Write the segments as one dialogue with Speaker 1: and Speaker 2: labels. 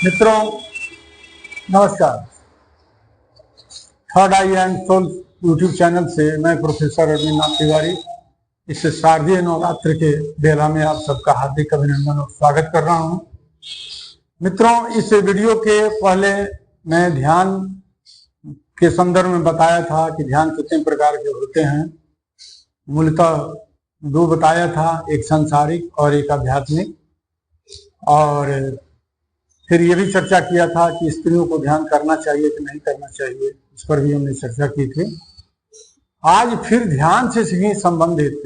Speaker 1: मित्रों नमस्कार। Third eye and soul YouTube channel से मैं प्रोफेसर रविन्द्रनाथ तिवारी इस शारदीय नवरात्र के बेला में आप सबका हार्दिक अभिनंदन और स्वागत कर रहा हूं। मित्रों, इस वीडियो के पहले मैं ध्यान के संदर्भ में बताया था कि ध्यान कितने प्रकार के होते हैं। मूलतः दो बताया था, एक सांसारिक और एक आध्यात्मिक, और फिर ये भी चर्चा किया था कि स्त्रियों को ध्यान करना चाहिए कि नहीं करना चाहिए, इस पर भी हमने चर्चा की थी। आज फिर ध्यान से ही संबंधित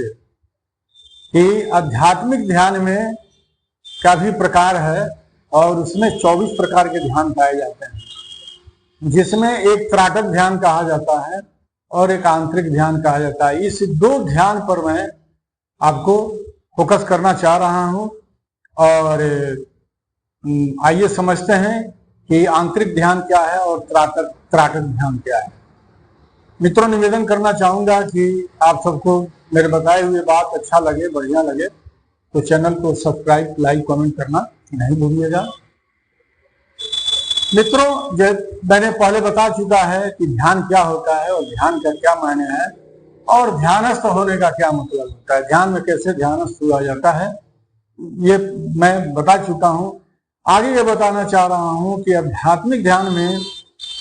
Speaker 1: कि आध्यात्मिक ध्यान में काफी प्रकार है और उसमें 24 प्रकार के ध्यान पाए जाते हैं, जिसमें एक त्राटक ध्यान कहा जाता है और एक आंतरिक ध्यान कहा जाता है। इस दो ध्यान पर मैं आपको फोकस करना चाह रहा हूं और आइए समझते हैं कि आंतरिक ध्यान क्या है और त्राटक ध्यान क्या है। मित्रों, निवेदन करना चाहूंगा कि आप सबको मेरे बताए हुए बात अच्छा लगे, बढ़िया लगे तो चैनल को सब्सक्राइब, लाइक, कमेंट करना नहीं भूलिएगा। मित्रों, मैंने पहले बता चुका है कि ध्यान क्या होता है और ध्यान का क्या मायने है और ध्यानस्थ होने का क्या मतलब होता है, ध्यान में कैसे ध्यानस्थ हुआ जाता है, ये मैं बता चुका हूं। आगे ये बताना चाह रहा हूं कि आध्यात्मिक ध्यान में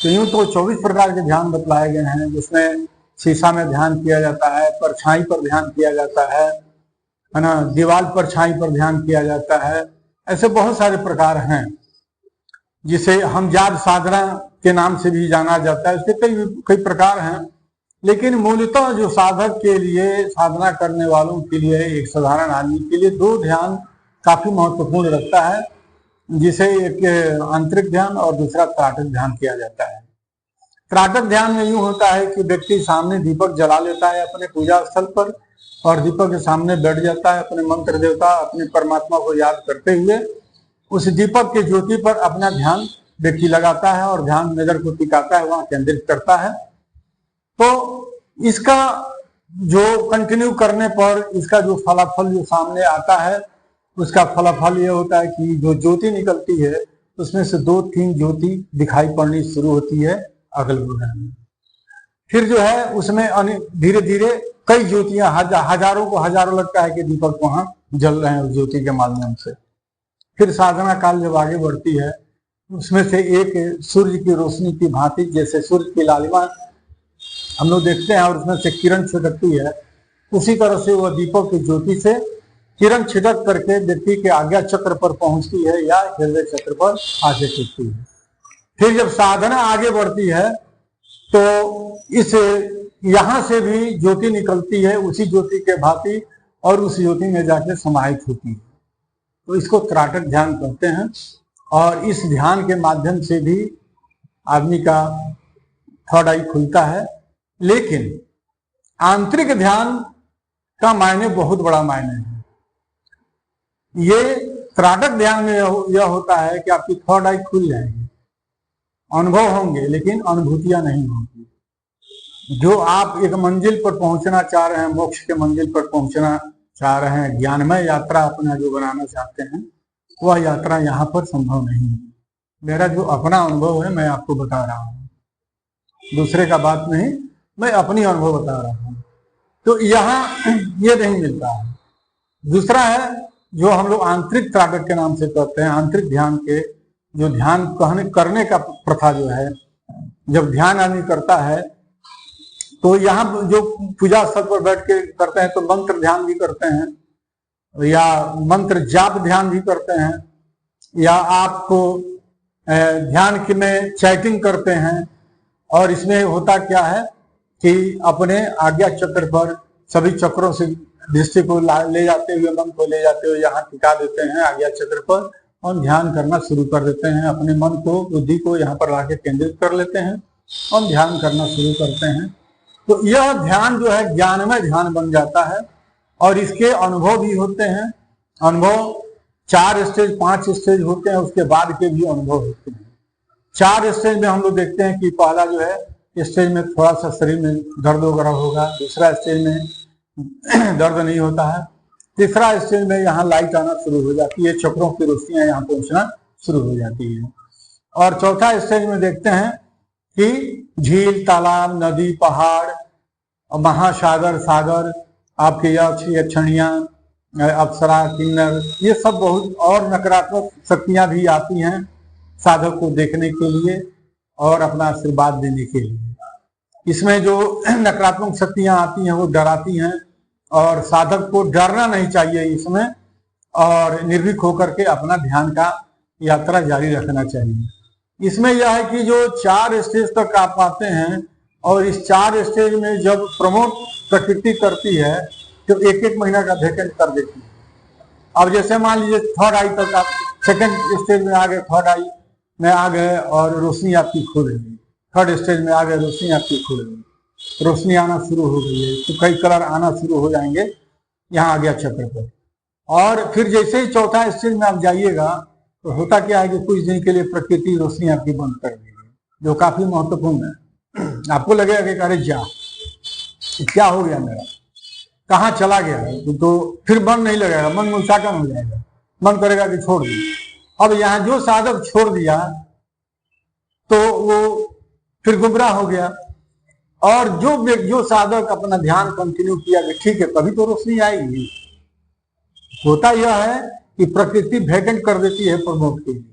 Speaker 1: तो यूं तो 24 प्रकार के ध्यान बतलाए गए हैं, जिसमें शीशा में ध्यान किया जाता है, परछाई पर ध्यान किया जाता है ना, दीवार परछाई पर ध्यान किया जाता है। ऐसे बहुत सारे प्रकार हैं जिसे हम जाप साधना के नाम से भी जाना जाता है। इसके कई प्रकार हैं, लेकिन मूलतः जो साधक के लिए, साधना करने वालों के लिए, एक साधारण आदमी के लिए दो ध्यान काफी महत्वपूर्ण रखता है, जिसे एक आंतरिक ध्यान और दूसरा त्राटक ध्यान किया जाता है। त्राटक ध्यान में यूं होता है कि व्यक्ति सामने दीपक जला लेता है अपने पूजा स्थल पर और दीपक के सामने बैठ जाता है, अपने मंत्र देवता, अपने परमात्मा को याद करते हुए उस दीपक की ज्योति पर अपना ध्यान व्यक्ति लगाता है और ध्यान नजर को टिकाता है, वहां केंद्रित करता है। तो इसका जो कंटिन्यू करने पर इसका जो फलाफल जो सामने आता है, उसका फलाफल ये होता है कि जो ज्योति निकलती है उसमें से 2-3 ज्योति दिखाई पड़नी शुरू होती है अगल बगल में। फिर जो है उसमें धीरे धीरे कई ज्योतियां, हजारों को हजारों लगता है कि दीपक वहां जल रहे हैं उस ज्योति के माध्यम से। फिर साधना काल जब आगे बढ़ती है, उसमें से एक सूर्य की रोशनी की भांति, जैसे सूर्य की लालिमा हम लोग देखते हैं और उसमें से किरण छिटकती है, उसी तरह से वह दीपक की ज्योति से किरण छिटक करके व्यक्ति के आज्ञा चक्र पर पहुंचती है या हृदय चक्र पर आगे टिकती है। फिर जब साधना आगे बढ़ती है तो इस यहां से भी ज्योति निकलती है उसी ज्योति के भांति और उस ज्योति में जाके समाहित होती है। तो इसको त्राटक ध्यान कहते हैं और इस ध्यान के माध्यम से भी आदमी का थर्ड आई खुलता है। लेकिन आंतरिक ध्यान का मायने बहुत बड़ा मायने है। ये त्राटक ध्यान में यह होता है कि आपकी थर्ड आई खुल जाएगी, अनुभव होंगे लेकिन अनुभूतियां नहीं होंगी। जो आप एक मंजिल पर पहुंचना चाह रहे हैं, मोक्ष के मंजिल पर पहुंचना चाह रहे हैं, ज्ञानमय यात्रा अपना जो बनाना चाहते हैं, वह यात्रा यहाँ पर संभव नहीं है। मेरा जो अपना अनुभव है मैं आपको बता रहा हूँ, दूसरे का बात नहीं, मैं अपनी अनुभव बता रहा हूँ। तो यहाँ ये नहीं मिलता है। दूसरा है जो हम लोग आंतरिक त्राटक के नाम से कहते हैं, आंतरिक ध्यान के जो ध्यान करने का प्रथा जो है, जब ध्यान आदमी करता है तो यहाँ जो पूजा स्थल पर बैठ के करते हैं तो मंत्र ध्यान भी करते हैं या मंत्र जाप ध्यान भी करते हैं, या आपको ध्यान की में चैटिंग करते हैं। और इसमें होता क्या है कि अपने आज्ञा चक्र पर सभी चक्रों से दृष्टि को ले जाते हुए, मन को ले जाते हुए यहाँ टिका देते हैं आज्ञा चक्र पर और ध्यान करना शुरू कर देते हैं। अपने मन को, बुद्धि को यहाँ पर लाके केंद्रित कर लेते हैं और ध्यान करना शुरू करते हैं। तो यह ध्यान जो है ज्ञानमय ध्यान बन जाता है और इसके अनुभव भी होते हैं। अनुभव 4 स्टेज 5 स्टेज होते हैं, उसके बाद के भी अनुभव होते हैं। 4 स्टेज में हम लोग देखते हैं कि पहला जो है स्टेज में थोड़ा सा शरीर में दर्द वगैरह होगा, दूसरा स्टेज में दर्द नहीं होता है, तीसरा स्टेज में यहाँ लाइट आना शुरू हो जाती है, चक्रों की रोशनियां यहाँ पहुंचना शुरू हो जाती है। और चौथा स्टेज में देखते हैं कि झील, तालाब, नदी, पहाड़, महासागर, सागर, आपके यक्ष, यक्षणियां, अप्सरा, किन्नर, ये सब बहुत और नकारात्मक शक्तियां भी आती हैं साधक को देखने के लिए और अपना आशीर्वाद देने के लिए। इसमें जो नकारात्मक शक्तियां आती हैं वो डराती हैं और साधक को डरना नहीं चाहिए इसमें, और निर्भीक होकर के अपना ध्यान का यात्रा जारी रखना चाहिए। इसमें यह है कि जो 4 स्टेज तक आप आते हैं और इस 4 स्टेज में जब प्रमोट प्रकृति करती है तो 1-1 महीना का वेकेंट कर देती है। अब जैसे मान लीजिए थर्ड आई तक आप सेकंड स्टेज में आ गए, थर्ड आई में आ गए और रोशनी आपकी खुल गई, थर्ड स्टेज में आ गए, रोशनी आपकी खुल गई, रोशनी आना शुरू हो गई है, तो कई कलर आना शुरू हो जाएंगे यहाँ आ गया चक्र पर। और फिर जैसे ही चौथा स्टेज में आप जाइएगा तो होता क्या है कि कुछ दिन के लिए प्रकृति रोशनी आपकी बंद कर देगी, जो काफी महत्वपूर्ण है। आपको लगेगा कि अरे जा क्या हो गया, मेरा कहाँ चला गया, तो फिर मन नहीं लगेगा, मन मुंसाकन हो जाएगा, मन करेगा कि छोड़ दिया। अब यहाँ जो साधक छोड़ दिया तो वो फिर गुमराह हो गया, और जो साधक अपना ध्यान कंटिन्यू किया कि ठीक है कभी तो रोशनी आएगी। होता यह है कि प्रकृति वेकेंट कर देती है प्रमोट के लिए।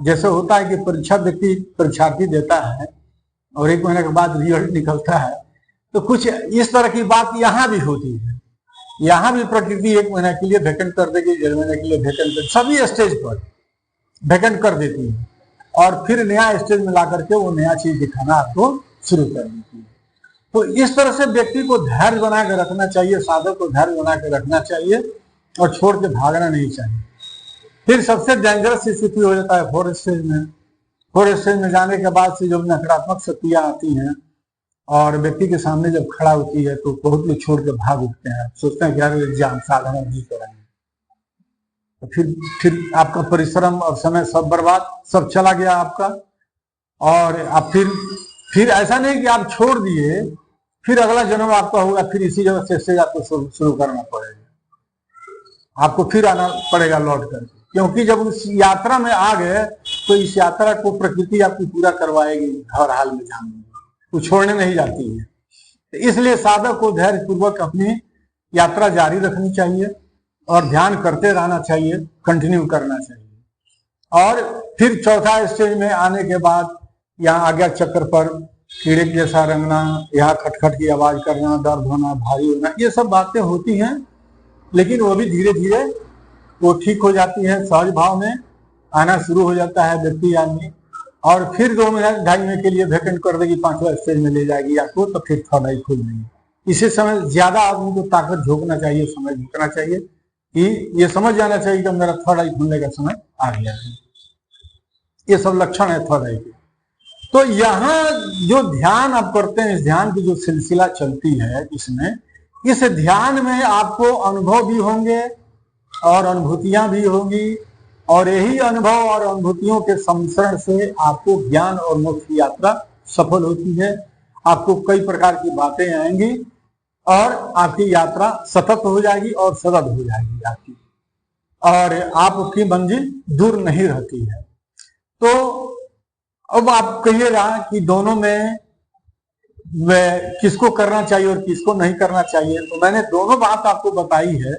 Speaker 1: जैसे होता है कि परीक्षा व्यक्ति परीक्षार्थी देता है और 1 महीने के बाद रिजल्ट निकलता है, तो कुछ इस तरह की बात यहाँ भी होती है। यहाँ भी प्रकृति 1 महीने के लिए वेकेंट कर देगी, 1.5 महीने के लिए वेकेंट कर, सभी स्टेज पर वेकेंट कर देती है और फिर नया स्टेज में ला करके वो नया चीज दिखाना आपको शुरू कर देती है। तो इस तरह से व्यक्ति को धैर्य बना के रखना चाहिए, साधक को धैर्य बना के रखना चाहिए और छोड़ के भागना नहीं चाहिए। फिर सबसे डेंजरस स्थिति हो जाता है 4th स्टेज में। 4th स्टेज में जाने के बाद से जब नकारात्मक शक्तियां आती हैं और व्यक्ति के सामने जब खड़ा होती है तो बहुत लोग छोड़ के भाग उठते हैं, सोचते हैं कि यार एग्जाम साधना नहीं करेंगे, तो फिर आपका परिश्रम और समय सब बर्बाद, सब चला गया आपका। और आप फिर ऐसा नहीं कि आप छोड़ दिए, फिर अगला जन्म आपका होगा, फिर इसी जगह से आपको शुरू करना पड़ेगा, आपको फिर आना पड़ेगा लौट करके, क्योंकि जब उस यात्रा में आ गए तो इस यात्रा को प्रकृति आपकी पूरा करवाएगी, हर हाल में जाएंगे, वो छोड़ने नहीं जाती है। तो इसलिए साधक को धैर्य पूर्वक अपनी यात्रा जारी रखनी चाहिए और ध्यान करते रहना चाहिए, कंटिन्यू करना चाहिए। और फिर चौथा स्टेज में आने के बाद यहाँ आज्ञा चक्र पर कीड़े जैसा रंगना, यहाँ खटखट की आवाज करना, दर्द होना, भारी होना, ये सब बातें होती हैं, लेकिन वो भी धीरे धीरे वो ठीक हो जाती है, सहज भाव में आना शुरू हो जाता है व्यक्ति आदमी। और फिर 2 मिनट 2.5 महीने के लिए वेकेंट कर देगी, 5वां स्टेज में ले जाएगी आपको, तो फिर थर्ड आई खुल देगी। इसी समय ज्यादा आदमी को ताकत झोंकना चाहिए, समय झोंकना चाहिए कि ये समझ जाना चाहिए कि मेरा थर्ड आई खुलने का समय आ गया है। ये सब लक्षण है थर्ड आई के। तो यहाँ जो ध्यान आप करते हैं, इस ध्यान की जो सिलसिला चलती है, इसमें इस ध्यान में आपको अनुभव भी होंगे और अनुभूतियां भी होंगी, और यही अनुभव और अनुभूतियों के सम्मिश्रण से आपको ज्ञान और मोक्ष की यात्रा सफल होती है। आपको कई प्रकार की बातें आएंगी और आपकी यात्रा सतत हो जाएगी और सतत हो जाएगी आपकी, और आपकी मंजिल दूर नहीं रहती है। तो अब आप कहिएगा कि दोनों में किसको करना चाहिए और किसको नहीं करना चाहिए। तो मैंने दोनों बात आपको बताई है,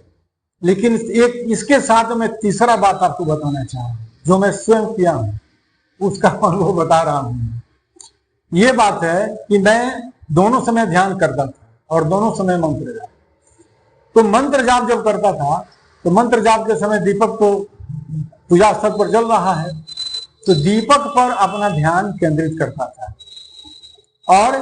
Speaker 1: लेकिन एक इसके साथ मैं तीसरा बात आपको बताना चाह रहा हूं, जो मैं स्वयं किया हूं, उसका अनुभव बता रहा हूं। ये बात है कि मैं दोनों समय ध्यान करता था और दोनों समय मंत्र जाप। तो मंत्र जाप जब करता था तो मंत्र जाप के समय दीपक तो पूजा स्थल पर जल रहा है, तो दीपक पर अपना ध्यान केंद्रित करता था और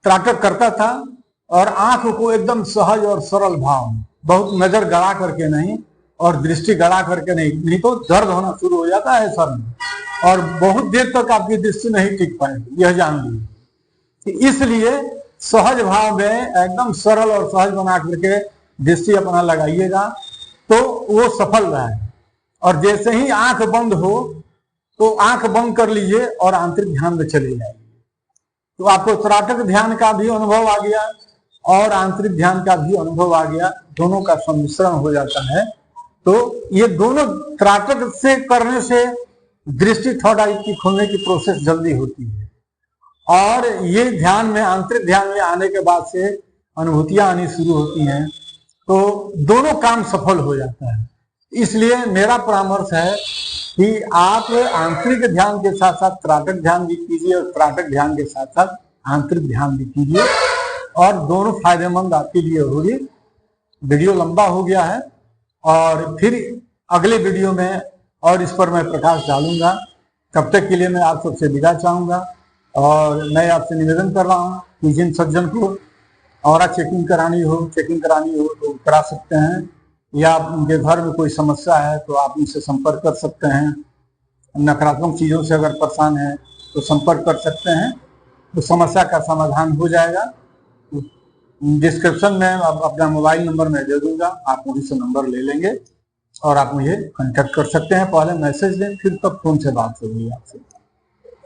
Speaker 1: त्राटक करता था, और आंख को एकदम सहज और सरल भाव में, बहुत नजर गड़ा करके नहीं और दृष्टि गड़ा करके नहीं तो दर्द होना शुरू हो जाता है सर में, और बहुत देर तक आपकी दृष्टि नहीं टिक पाएगी, यह जान लीजिए। इसलिए सहज भाव में एकदम सरल और सहज बना करके दृष्टि अपना लगाइएगा तो वो सफल रहे। और जैसे ही आंख बंद हो तो आंख बंद कर लीजिए और आंतरिक ध्यान में चले जाइए, तो आपको त्राटक ध्यान का भी अनुभव आ गया और आंतरिक ध्यान का भी अनुभव आ गया, दोनों का सम्मिश्रण हो जाता है। तो ये दोनों त्राटक से करने से दृष्टि थर्ड आई की खुलने की प्रोसेस जल्दी होती है। और ये ध्यान में, आंतरिक ध्यान में आने के बाद से अनुभूतियां आनी शुरू होती हैं, तो दोनों काम सफल हो जाता है। इसलिए मेरा परामर्श है कि आप आंतरिक ध्यान के साथ साथ त्राटक ध्यान भी कीजिए और त्राटक ध्यान के साथ साथ आंतरिक ध्यान भी कीजिए, और दोनों फायदेमंद आपके लिए होगी। वीडियो लंबा हो गया है और फिर अगले वीडियो में और इस पर मैं प्रकाश डालूंगा। तब तक के लिए मैं आप सबसे विदा चाहूंगा, और मैं आपसे निवेदन कर रहा हूँ कि जिन सज्जन को और चेकिंग करानी हो तो करा सकते हैं, या उनके घर में कोई समस्या है तो आप उनसे संपर्क कर सकते हैं। नकारात्मक चीज़ों से अगर परेशान है तो संपर्क कर सकते हैं, तो समस्या का समाधान हो जाएगा। डिस्क्रिप्शन में अब अपना मोबाइल नंबर मैं दे दूंगा, आप वहीं से नंबर ले लेंगे और आप मुझे कांटेक्ट कर सकते हैं। पहले मैसेज दें, फिर तब फोन से बात होगी आपसे।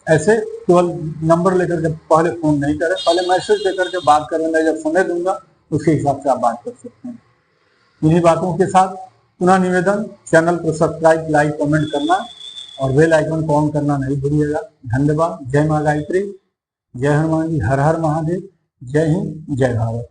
Speaker 1: ऐसे केवल नंबर लेकर के पहले फोन नहीं करें, पहले मैसेज देकर के बात करें। मैं जब समय दूंगा उसके हिसाब से आप बात कर सकते हैं। इन्हीं बातों के साथ पुनः निवेदन, चैनल को सब्सक्राइब, लाइक, कमेंट करना और बेल आइकन को ऑन करना नहीं भूलिएगा। धन्यवाद। जय माँ गायत्री, जय हनुमान जी, हर हर महादेव, जय हिंद, जय भारत।